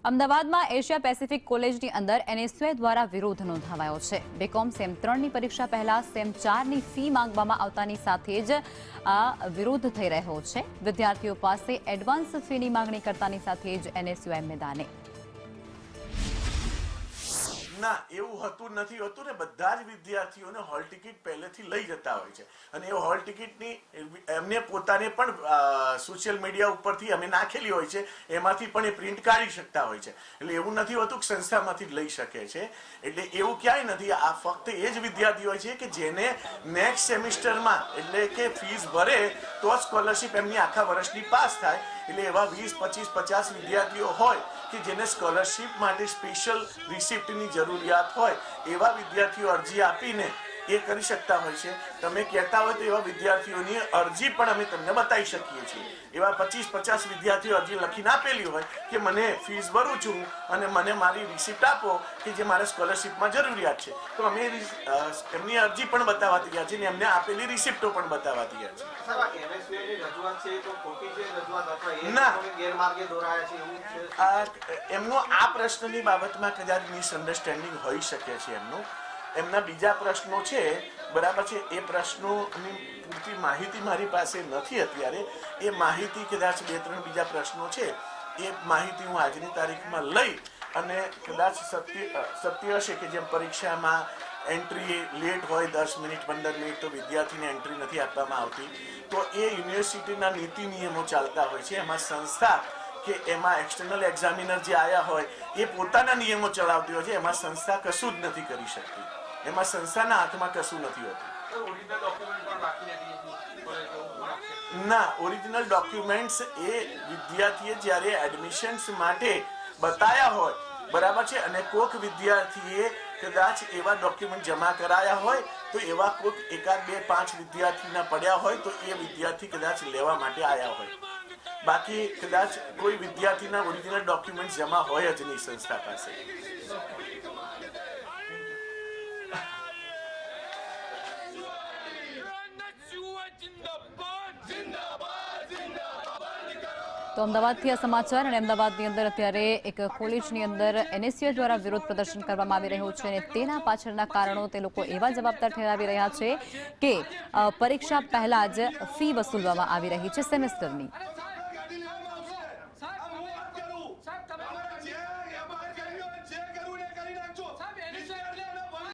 અમદાવાદમાં Asia Pacific કોલેજની અંદર એનએસયુઆઈ દ્વારા વિરોધ નોંધાવાયો છે। બીકોમ સેમ 3ની પરીક્ષા પહેલા સેમ 4ની ફી માંગવામાં આવતાની સાથે જ આ વિરોધ થઈ રહ્યો છે। વિદ્યાર્થીઓ પાસે એડવાન્સ ફીની માંગણી કરતાની સાથે જ એનએસયુઆઈ મેદાને। ના એવું હતું નથી હોતું ને બધા જ વિદ્યાર્થીઓને હોલ ટિકિટ પહેલેથી લઈ જતા હોય છે અને એ હોલ ટિકિટની એમને પોતાને પણ સોશિયલ મીડિયા ઉપરથી અમે નાખેલી હોય છે એમાંથી પણ એ પ્રિન્ટ કાઢી શકતા હોય છે એટલે એવું નથી હોતું કે સંસ્થામાંથી જ લઈ શકે છે એટલે એવું ક્યાંય નથી આ ફક્ત એ જ વિદ્યાર્થીઓ છે કે જેને નેક્સ્ટ સેમિસ્ટરમાં એટલે કે ફીસ ભરે તો સ્કોલરશિપ એમની આખા વર્ષની પાસ થાય એટલે એવા 20, 25, 50 વિદ્યાર્થીઓ હોય કે જેને સ્કોલરશિપ માટે સ્પેશિયલ રિસિપ્ટની જરૂરિયાત હોય એવા વિદ્યાર્થીઓ અરજી આપીને એ કરી શકતા હોય છે। તમે કહેતા હોય તો એવા વિદ્યાર્થીઓની અરજી પણ અમે તમને બતાવી શકીએ છીએ। એવા 25-50 વિદ્યાર્થીઓ અરજી લખીને આપેલી હોય કે મને ફીસ ભરું છું અને મને મારી રિસિપ્ટ આપો કે જે મારે સ્કોલરશિપમાં જરૂરિયાત છે તો અમે એમની અરજી પણ બતાવવા તૈયાર છીએ અને એમને આપેલી રિસિપ્ટો પણ બતાવવા તૈયાર છીએ। ના એમનો આ પ્રશ્નની બાબતમાં કદાચ મિસઅન્ડરસ્ટેન્ડિંગ હોઈ શકે છે। એમના બીજા પ્રશ્નો છે બરાબર છે એ પ્રશ્નોની પૂરતી માહિતી મારી પાસે નથી અત્યારે એ માહિતી કદાચ 2-3 બીજા પ્રશ્નો છે એ માહિતી હું આજની તારીખમાં લઈ અને કદાચ સત્ય હશે કે જેમ પરીક્ષામાં એન્ટ્રી લેટ હોય 10 મિનિટ 15 મિનિટ તો વિદ્યાર્થીને એન્ટ્રી નથી આપવામાં આવતી તો એ યુનિવર્સિટીના નીતિ નિયમો ચાલતા હોય છે એમાં સંસ્થા કે એમાં એક્સટર્નલ એક્ઝામિનર જે આવ્યા હોય એ પોતાના નિયમો ચલાવતી હોય છે એમાં સંસ્થા કશું જ નથી કરી શકતી એમાં સંસ્થાના હાથમાં કશું નથી હોતું। ના ઓરિજિનલ ડોક્યુમેન્ટ્સ એ વિદ્યાર્થીએ જ્યારે એડમિશન્સ માટે બતાયા હોય બરાબર છે અને કોઈક વિદ્યાર્થીએ કદાચ એવા ડોક્યુમેન્ટ જમા કરાયા હોય તો એવા કોઈક 1, 2, 5 વિદ્યાર્થીના પડ્યા હોય તો એ વિદ્યાર્થી કદાચ લેવા માટે આવ્યા હોય બાકી કદાચ કોઈ વિદ્યાર્થીના ઓરિજિનલ ડોક્યુમેન્ટ જમા હોય જ નહીં સંસ્થા પાસે। તો અમદાવાદથી આ સમાચાર અને અમદાવાદની અંદર અત્યારે એક કોલેજની અંદર એનએસયુઆઈ દ્વારા વિરોધ પ્રદર્શન કરવામાં આવી રહ્યું છે અને તેના પાછળના કારણો તે લોકો એવા જવાબદાર ઠેરાવી રહ્યા છે કે પરીક્ષા પહેલા જ ફી વસૂલવામાં આવી રહી છે સેમેસ્ટરની।